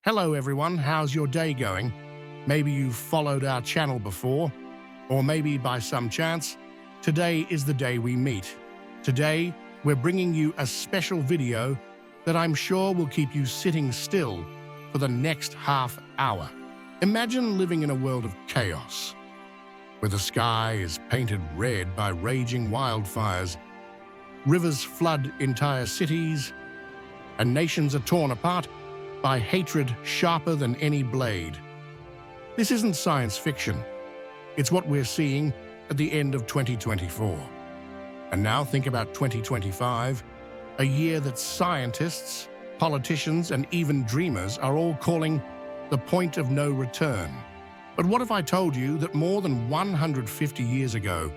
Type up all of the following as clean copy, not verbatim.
Hello everyone, how's your day going? Maybe you've followed our channel before, or maybe by some chance, today is the day we meet. Today, we're bringing you a special video that I'm sure will keep you sitting still for the next half hour. Imagine living in a world of chaos, where the sky is painted red by raging wildfires, rivers flood entire cities, and nations are torn apart by hatred sharper than any blade. This isn't science fiction. It's what we're seeing at the end of 2024. And now think about 2025, a year that scientists, politicians, and even dreamers are all calling the point of no return. But what if I told you that more than 150 years ago,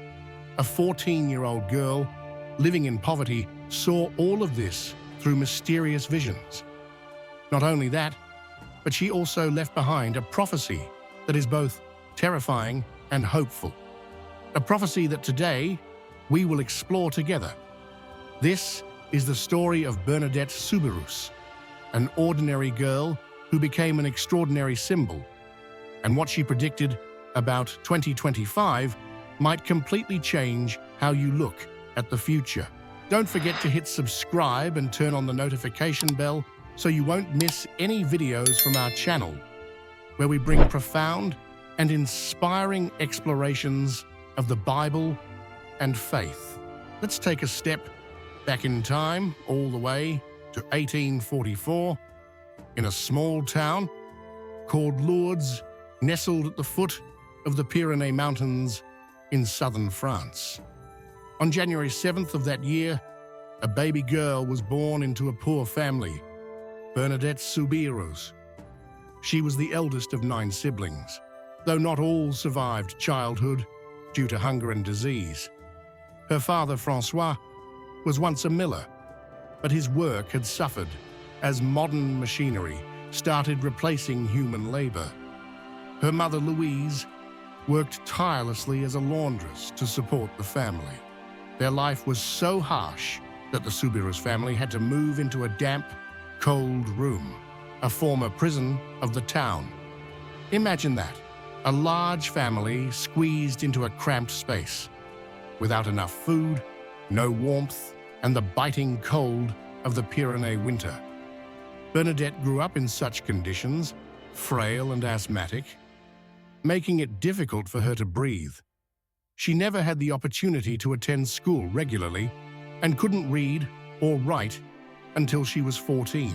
a 14-year-old girl living in poverty saw all of this through mysterious visions? Not only that, but she also left behind a prophecy that is both terrifying and hopeful. A prophecy that today we will explore together. This is the story of Bernadette Soubirous, an ordinary girl who became an extraordinary symbol, and what she predicted about 2025 might completely change how you look at the future. Don't forget to hit subscribe and turn on the notification bell so you won't miss any videos from our channel, where we bring profound and inspiring explorations of the Bible and faith. Let's take a step back in time, all the way to 1844, in a small town called Lourdes, nestled at the foot of the Pyrenees Mountains in southern France. On January 7th of that year, a baby girl was born into a poor family, Bernadette Soubirous. She was the eldest of 9 siblings, though not all survived childhood due to hunger and disease. Her father, Francois, was once a miller, but his work had suffered as modern machinery started replacing human labor. Her mother, Louise, worked tirelessly as a laundress to support the family. Their life was so harsh that the Soubirous family had to move into a damp, cold room, a former prison of the town. Imagine that, a large family squeezed into a cramped space, without enough food, no warmth, and the biting cold of the Pyrenees winter. Bernadette grew up in such conditions, frail and asthmatic, making it difficult for her to breathe. She never had the opportunity to attend school regularly and couldn't read or write until she was 14.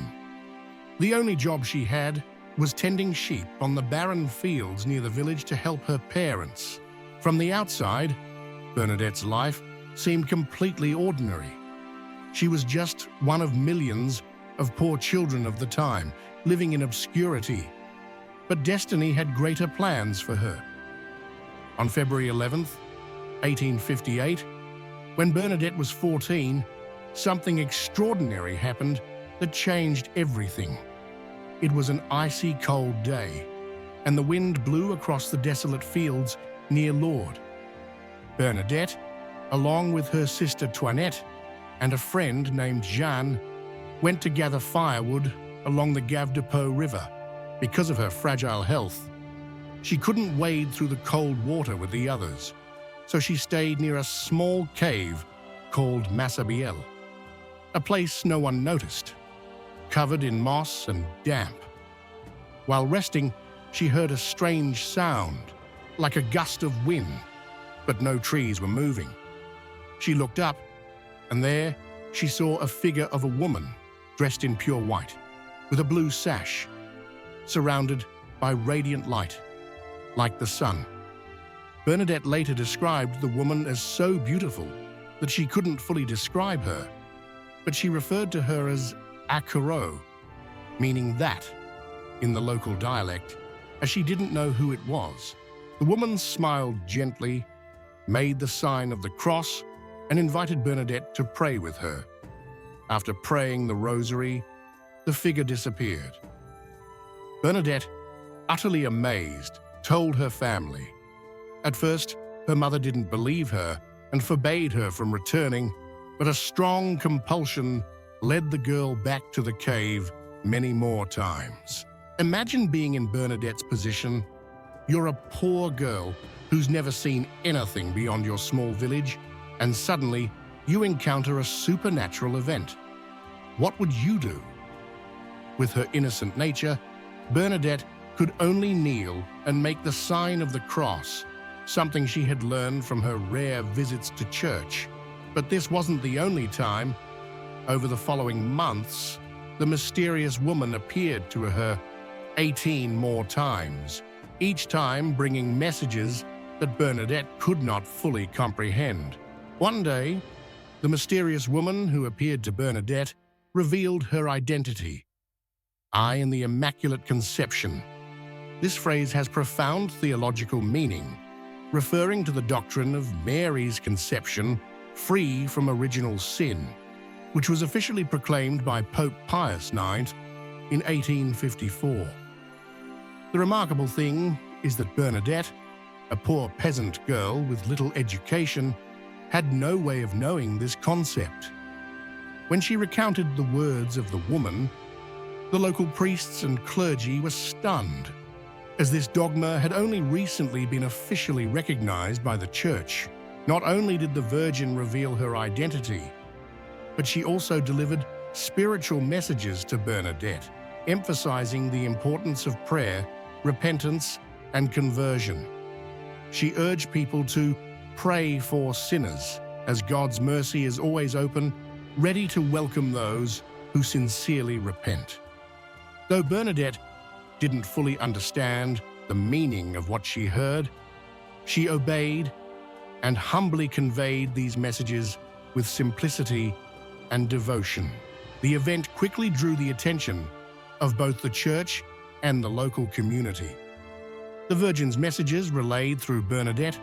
The only job she had was tending sheep on the barren fields near the village to help her parents. From the outside, Bernadette's life seemed completely ordinary. She was just one of millions of poor children of the time, living in obscurity. But destiny had greater plans for her. On February 11th, 1858, when Bernadette was 14, something extraordinary happened that changed everything. It was an icy cold day, and the wind blew across the desolate fields near Lourdes. Bernadette, along with her sister Toinette and a friend named Jeanne, went to gather firewood along the Gave de Pau River. Because of her fragile health, she couldn't wade through the cold water with the others, so she stayed near a small cave called Massabielle, a place no one noticed, covered in moss and damp. While resting, she heard a strange sound, like a gust of wind, but no trees were moving. She looked up, and there she saw a figure of a woman dressed in pure white, with a blue sash, surrounded by radiant light, like the sun. Bernadette later described the woman as so beautiful that she couldn't fully describe her, but she referred to her as accro, meaning that, in the local dialect, as she didn't know who it was. The woman smiled gently, made the sign of the cross, and invited Bernadette to pray with her. After praying the rosary, the figure disappeared. Bernadette, utterly amazed, told her family. At first, her mother didn't believe her and forbade her from returning, but a strong compulsion led the girl back to the cave many more times. Imagine being in Bernadette's position. You're a poor girl who's never seen anything beyond your small village, and suddenly you encounter a supernatural event. What would you do? With her innocent nature, Bernadette could only kneel and make the sign of the cross, something she had learned from her rare visits to church. But this wasn't the only time. Over the following months, the mysterious woman appeared to her 18 more times, each time bringing messages that Bernadette could not fully comprehend. One day, the mysterious woman who appeared to Bernadette revealed her identity. "I am the Immaculate Conception." This phrase has profound theological meaning, referring to the doctrine of Mary's conception free from original sin, which was officially proclaimed by Pope Pius IX in 1854. The remarkable thing is that Bernadette, a poor peasant girl with little education, had no way of knowing this concept. When she recounted the words of the woman, the local priests and clergy were stunned, as this dogma had only recently been officially recognized by the Church. Not only did the Virgin reveal her identity, but she also delivered spiritual messages to Bernadette, emphasizing the importance of prayer, repentance, and conversion. She urged people to pray for sinners, as God's mercy is always open, ready to welcome those who sincerely repent. Though Bernadette didn't fully understand the meaning of what she heard, she obeyed and humbly conveyed these messages with simplicity and devotion. The event quickly drew the attention of both the church and the local community. The Virgin's messages, relayed through Bernadette,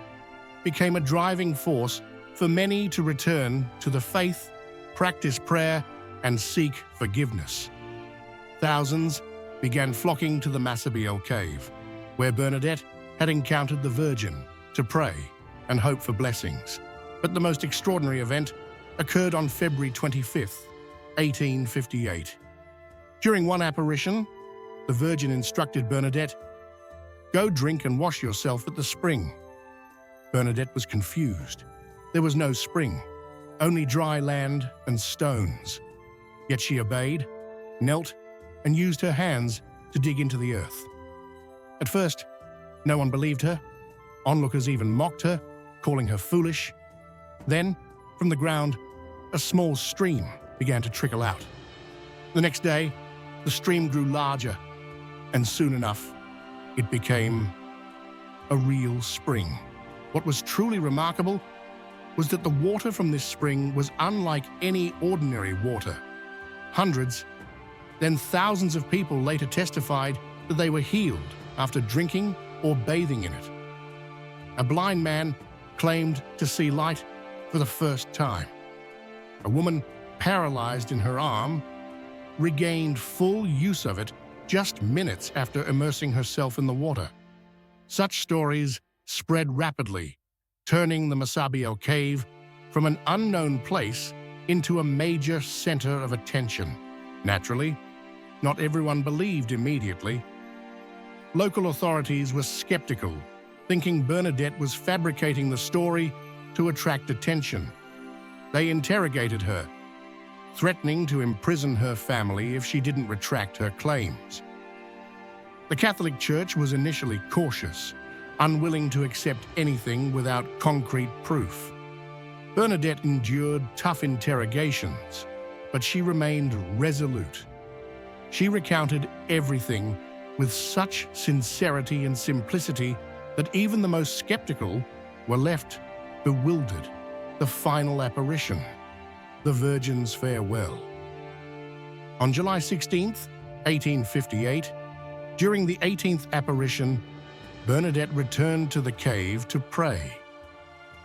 became a driving force for many to return to the faith, practice prayer, and seek forgiveness. Thousands began flocking to the Massabielle cave, where Bernadette had encountered the Virgin, to pray and hope for blessings. But the most extraordinary event occurred on February 25th, 1858. During one apparition, the Virgin instructed Bernadette, "Go drink and wash yourself at the spring." Bernadette was confused. There was no spring, only dry land and stones. Yet she obeyed, knelt, and used her hands to dig into the earth. At first, no one believed her. Onlookers even mocked her, calling her foolish. Then, from the ground, a small stream began to trickle out. The next day, the stream grew larger, and soon enough, it became a real spring. What was truly remarkable was that the water from this spring was unlike any ordinary water. Hundreds, then thousands of people later testified that they were healed after drinking or bathing in it. A blind man claimed to see light for the first time. A woman paralyzed in her arm regained full use of it just minutes after immersing herself in the water. Such stories spread rapidly, turning the Massabielle cave from an unknown place into a major center of attention. Naturally, not everyone believed immediately. Local authorities were skeptical, thinking Bernadette was fabricating the story to attract attention. They interrogated her, threatening to imprison her family if she didn't retract her claims. The Catholic Church was initially cautious, unwilling to accept anything without concrete proof. Bernadette endured tough interrogations, but she remained resolute. She recounted everything with such sincerity and simplicity that even the most skeptical were left bewildered. The final apparition, the Virgin's farewell. On July 16th, 1858, during the 18th apparition, Bernadette returned to the cave to pray.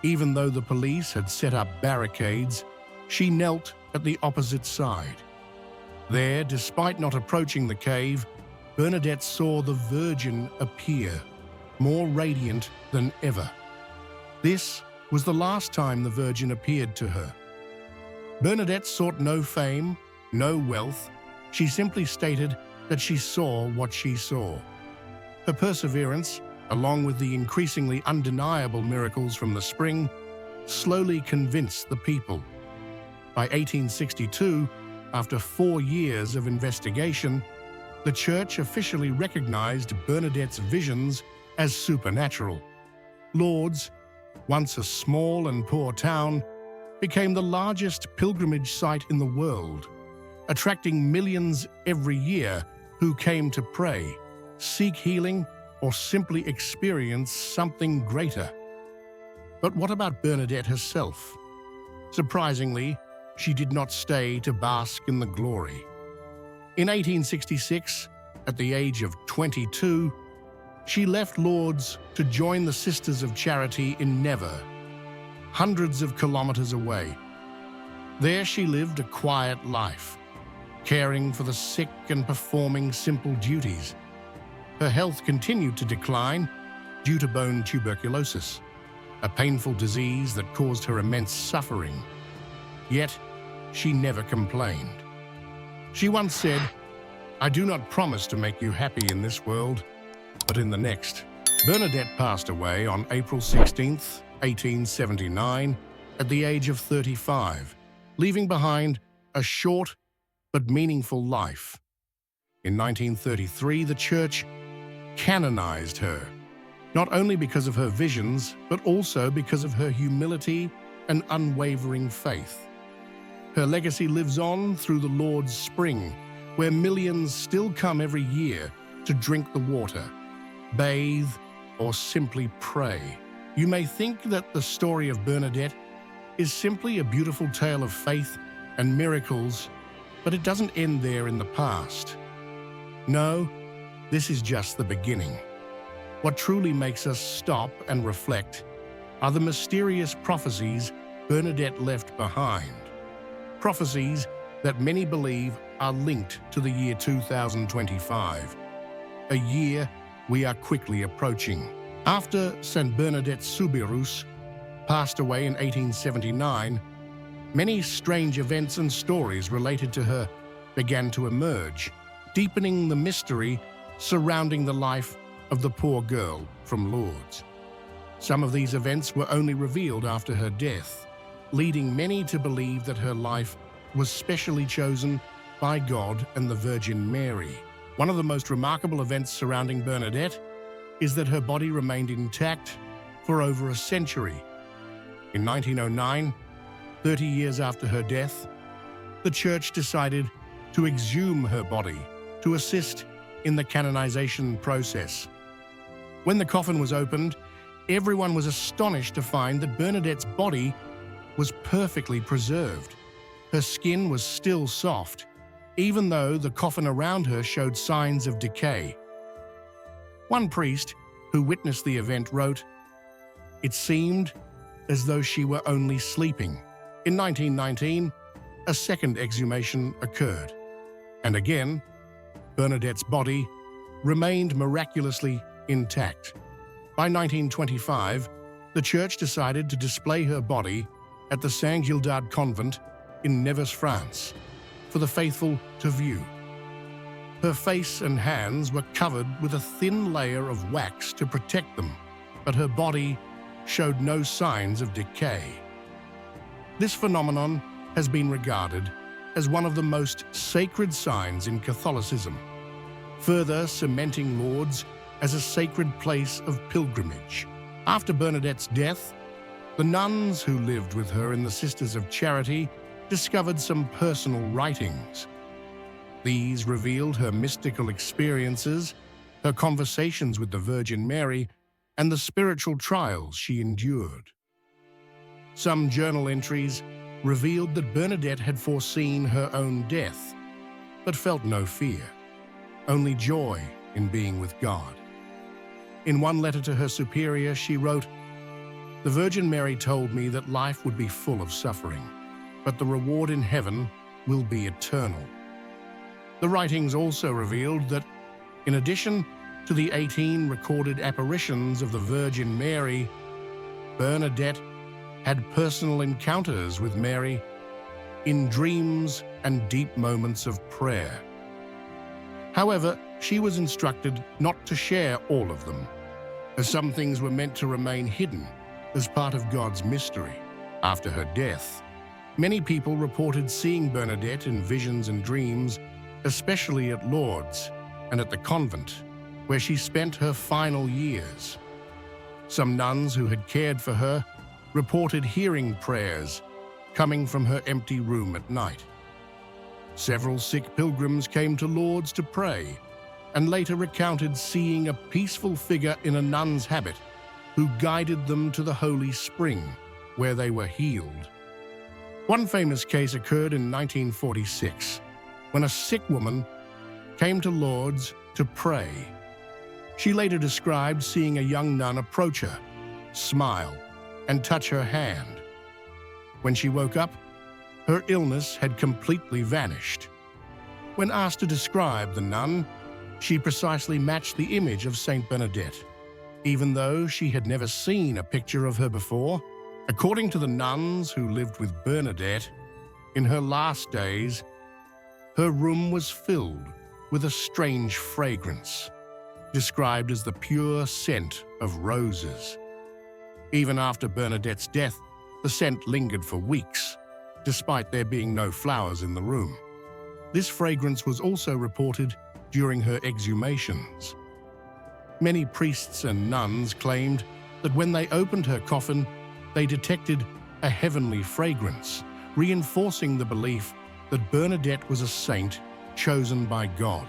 Even though the police had set up barricades, she knelt at the opposite side. There, despite not approaching the cave, Bernadette saw the Virgin appear, more radiant than ever. This was the last time the Virgin appeared to her. Bernadette sought no fame, no wealth. She simply stated that she saw what she saw. Her perseverance, along with the increasingly undeniable miracles from the spring, slowly convinced the people. By 1862, after 4 years of investigation, the church officially recognized Bernadette's visions as supernatural. Lourdes, once a small and poor town, became the largest pilgrimage site in the world, attracting millions every year who came to pray, seek healing, or simply experience something greater. But what about Bernadette herself? Surprisingly, she did not stay to bask in the glory. In 1866, at the age of 22, she left Lourdes to join the Sisters of Charity in Nevers, hundreds of kilometers away. There she lived a quiet life, caring for the sick and performing simple duties. Her health continued to decline due to bone tuberculosis, a painful disease that caused her immense suffering. Yet, she never complained. She once said, "I do not promise to make you happy in this world, but in the next." Bernadette passed away on April 16, 1879, at the age of 35, leaving behind a short but meaningful life. In 1933, the Church canonized her, not only because of her visions, but also because of her humility and unwavering faith. Her legacy lives on through the Lourdes Spring, where millions still come every year to drink the water, bathe, or simply pray. You may think that the story of Bernadette is simply a beautiful tale of faith and miracles, but it doesn't end there in the past. No, this is just the beginning. What truly makes us stop and reflect are the mysterious prophecies Bernadette left behind. Prophecies that many believe are linked to the year 2025, a year we are quickly approaching. After Saint Bernadette Soubirous passed away in 1879, many strange events and stories related to her began to emerge, deepening the mystery surrounding the life of the poor girl from Lourdes. Some of these events were only revealed after her death, leading many to believe that her life was specially chosen by God and the Virgin Mary. One of the most remarkable events surrounding Bernadette is that her body remained intact for over a century. In 1909, 30 years after her death, the Church decided to exhume her body to assist in the canonization process. When the coffin was opened, everyone was astonished to find that Bernadette's body was perfectly preserved. Her skin was still soft, even though the coffin around her showed signs of decay. One priest who witnessed the event wrote, "It seemed as though she were only sleeping." In 1919, a second exhumation occurred, and again, Bernadette's body remained miraculously intact. By 1925, the Church decided to display her body at the Saint Gildard convent in Nevers, France, for the faithful to view. Her face and hands were covered with a thin layer of wax to protect them, but her body showed no signs of decay. This phenomenon has been regarded as one of the most sacred signs in Catholicism, further cementing Lourdes as a sacred place of pilgrimage. After Bernadette's death, the nuns who lived with her in the Sisters of Charity discovered some personal writings. These revealed her mystical experiences, her conversations with the Virgin Mary, and the spiritual trials she endured. Some journal entries revealed that Bernadette had foreseen her own death, but felt no fear, only joy in being with God. In one letter to her superior, she wrote, "The Virgin Mary told me that life would be full of suffering, but the reward in heaven will be eternal." The writings also revealed that, in addition to the 18 recorded apparitions of the Virgin Mary, Bernadette had personal encounters with Mary in dreams and deep moments of prayer. However, she was instructed not to share all of them, as some things were meant to remain hidden as part of God's mystery. After her death, many people reported seeing Bernadette in visions and dreams, especially at Lourdes and at the convent, where she spent her final years. Some nuns who had cared for her reported hearing prayers coming from her empty room at night. Several sick pilgrims came to Lourdes to pray, and later recounted seeing a peaceful figure in a nun's habit who guided them to the holy spring, where they were healed. One famous case occurred in 1946, when a sick woman came to Lourdes to pray. She later described seeing a young nun approach her, smile, and touch her hand. When she woke up, her illness had completely vanished. When asked to describe the nun, she precisely matched the image of Saint Bernadette, even though she had never seen a picture of her before. According to the nuns who lived with Bernadette, in her last days, her room was filled with a strange fragrance, described as the pure scent of roses. Even after Bernadette's death, the scent lingered for weeks, despite there being no flowers in the room. This fragrance was also reported during her exhumations. Many priests and nuns claimed that when they opened her coffin, they detected a heavenly fragrance, reinforcing the belief that Bernadette was a saint chosen by God.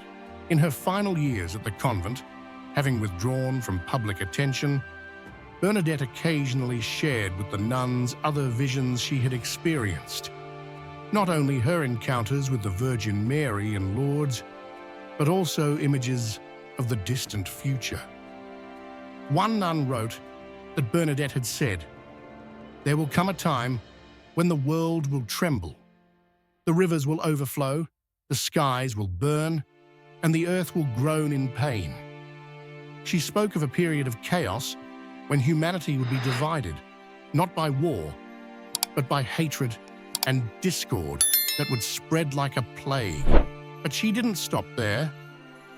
In her final years at the convent, having withdrawn from public attention, Bernadette occasionally shared with the nuns other visions she had experienced. Not only her encounters with the Virgin Mary in Lourdes, but also images of the distant future. One nun wrote that Bernadette had said, "There will come a time when the world will tremble. The rivers will overflow, the skies will burn, and the earth will groan in pain." She spoke of a period of chaos when humanity would be divided, not by war, but by hatred and discord that would spread like a plague. But she didn't stop there.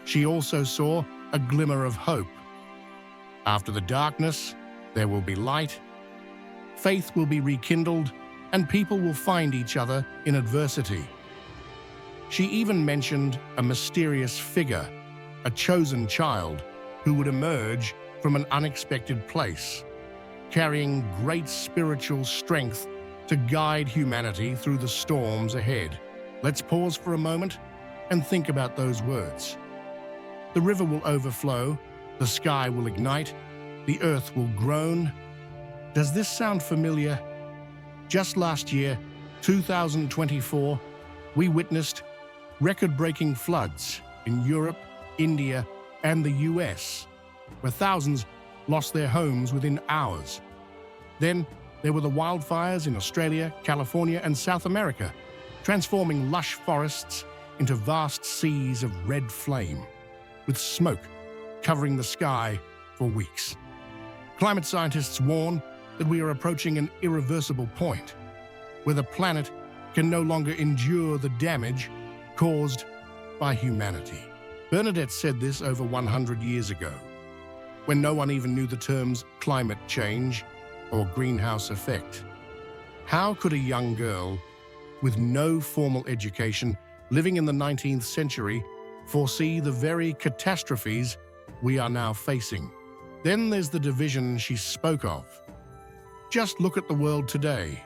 She also saw a glimmer of hope. After the darkness, there will be light, faith will be rekindled, and people will find each other in adversity. She even mentioned a mysterious figure, a chosen child, who would emerge from an unexpected place, carrying great spiritual strength to guide humanity through the storms ahead. Let's pause for a moment and think about those words. The river will overflow, the sky will ignite, the earth will groan. Does this sound familiar? Just last year, 2024, we witnessed record-breaking floods in Europe, India, and the US, where thousands lost their homes within hours. Then there were the wildfires in Australia, California, and South America, transforming lush forests into vast seas of red flame, with smoke covering the sky for weeks. Climate scientists warn that we are approaching an irreversible point, where the planet can no longer endure the damage caused by humanity. Bernadette said this over 100 years ago, when no one even knew the terms climate change or greenhouse effect. How could a young girl with no formal education living in the 19th century foresee the very catastrophes we are now facing? Then there's the division she spoke of. Just look at the world today.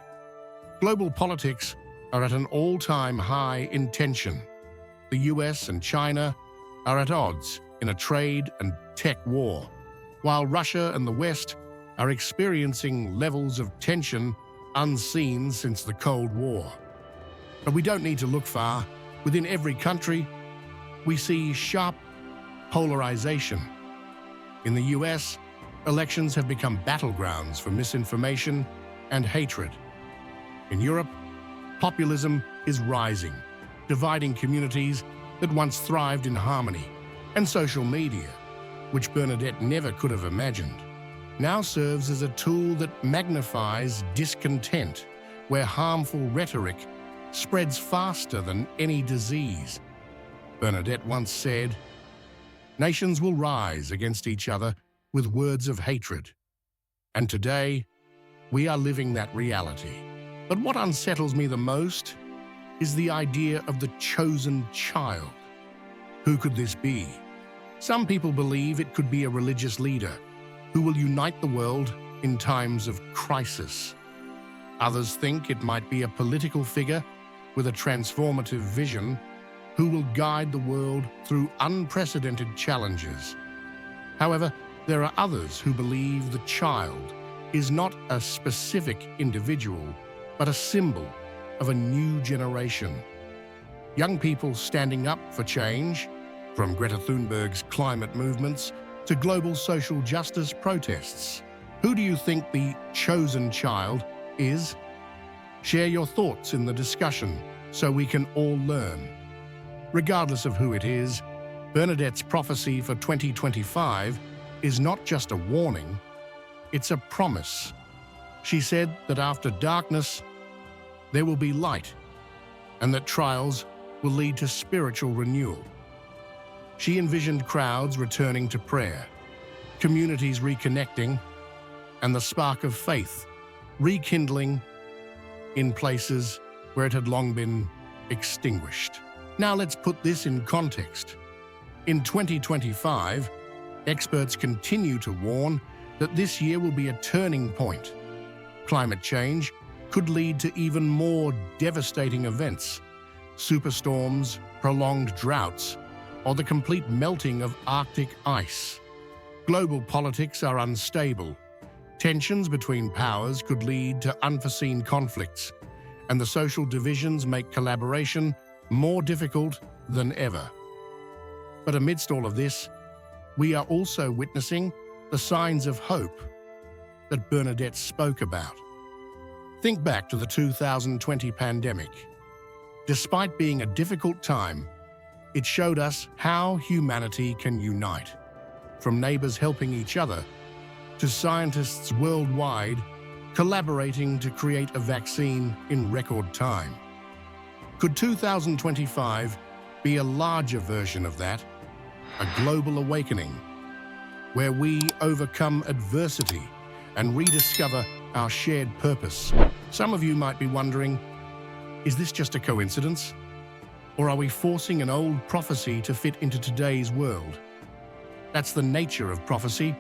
Global politics are at an all-time high in tension. The US and China are at odds in a trade and tech war, while Russia and the West are experiencing levels of tension unseen since the Cold War. But we don't need to look far. Within every country, we see sharp polarization. In the US, elections have become battlegrounds for misinformation and hatred. In Europe, populism is rising, dividing communities that once thrived in harmony. And social media, which Bernadette never could have imagined, now serves as a tool that magnifies discontent, where harmful rhetoric spreads faster than any disease. Bernadette once said, "Nations will rise against each other with words of hatred." And today, we are living that reality. But what unsettles me the most is the idea of the chosen child. Who could this be? Some people believe it could be a religious leader who will unite the world in times of crisis. Others think it might be a political figure with a transformative vision who will guide the world through unprecedented challenges. However, there are others who believe the child is not a specific individual, but a symbol of a new generation. Young people standing up for change, from Greta Thunberg's climate movements to global social justice protests. Who do you think the chosen child is? Share your thoughts in the discussion so we can all learn. Regardless of who it is, Bernadette's prophecy for 2025 is not just a warning, it's a promise. She said that after darkness, there will be light, and that trials will lead to spiritual renewal. She envisioned crowds returning to prayer, communities reconnecting, and the spark of faith rekindling in places where it had long been extinguished. Now let's put this in context. In 2025, experts continue to warn that this year will be a turning point. Climate change could lead to even more devastating events, superstorms, prolonged droughts, or the complete melting of Arctic ice. Global politics are unstable. Tensions between powers could lead to unforeseen conflicts, and the social divisions make collaboration more difficult than ever. But amidst all of this, we are also witnessing the signs of hope that Bernadette spoke about. Think back to the 2020 pandemic. Despite being a difficult time, it showed us how humanity can unite. From neighbors helping each other to scientists worldwide collaborating to create a vaccine in record time. Could 2025 be a larger version of that? A global awakening where we overcome adversity and rediscover our shared purpose. Some of you might be wondering, is this just a coincidence? Or are we forcing an old prophecy to fit into today's world? That's the nature of prophecy.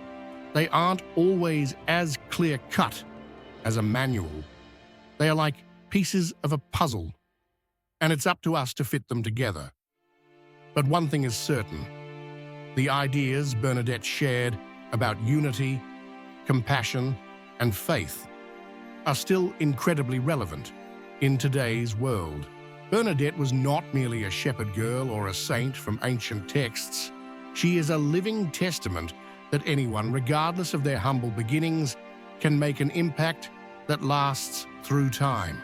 They aren't always as clear-cut as a manual. They are like pieces of a puzzle, and it's up to us to fit them together. But one thing is certain. The ideas Bernadette shared about unity, compassion, and faith are still incredibly relevant in today's world. Bernadette was not merely a shepherd girl or a saint from ancient texts. She is a living testament that anyone, regardless of their humble beginnings, can make an impact that lasts through time.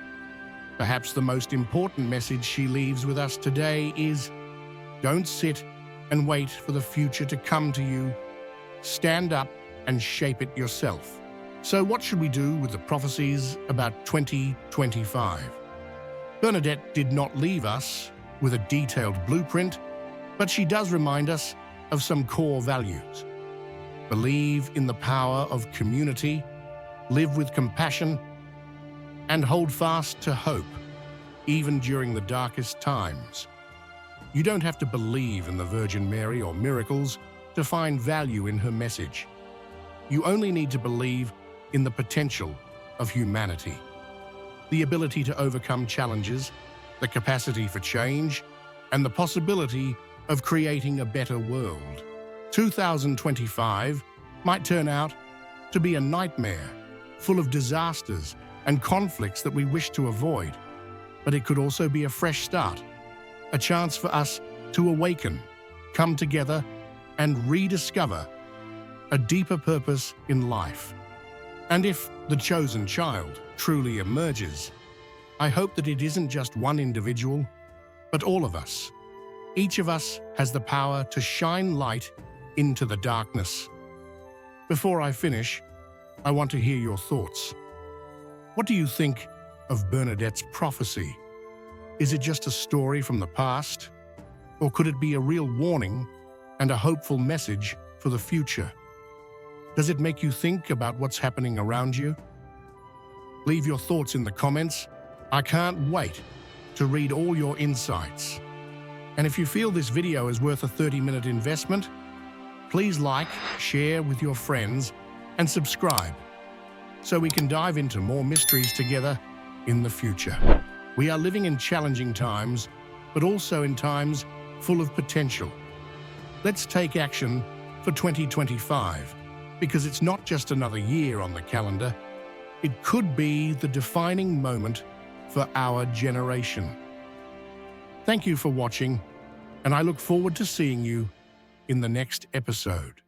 Perhaps the most important message she leaves with us today is, don't sit and wait for the future to come to you. Stand up and shape it yourself. So what should we do with the prophecies about 2025? Bernadette did not leave us with a detailed blueprint, but she does remind us of some core values. Believe in the power of community, live with compassion, and hold fast to hope, even during the darkest times. You don't have to believe in the Virgin Mary or miracles to find value in her message. You only need to believe in the potential of humanity, the ability to overcome challenges, the capacity for change, and the possibility of creating a better world. 2025 might turn out to be a nightmare, full of disasters and conflicts that we wish to avoid. But it could also be a fresh start, a chance for us to awaken, come together, and rediscover a deeper purpose in life. And if the chosen child truly emerges, I hope that it isn't just one individual, but all of us. Each of us has the power to shine light into the darkness. Before I finish, I want to hear your thoughts. What do you think of Bernadette's prophecy? Is it just a story from the past? Or could it be a real warning and a hopeful message for the future? Does it make you think about what's happening around you? Leave your thoughts in the comments. I can't wait to read all your insights. And if you feel this video is worth a 30-minute investment, please like, share with your friends, and subscribe so we can dive into more mysteries together in the future. We are living in challenging times, but also in times full of potential. Let's take action for 2025, because it's not just another year on the calendar. It could be the defining moment for our generation. Thank you for watching, and I look forward to seeing you in the next episode.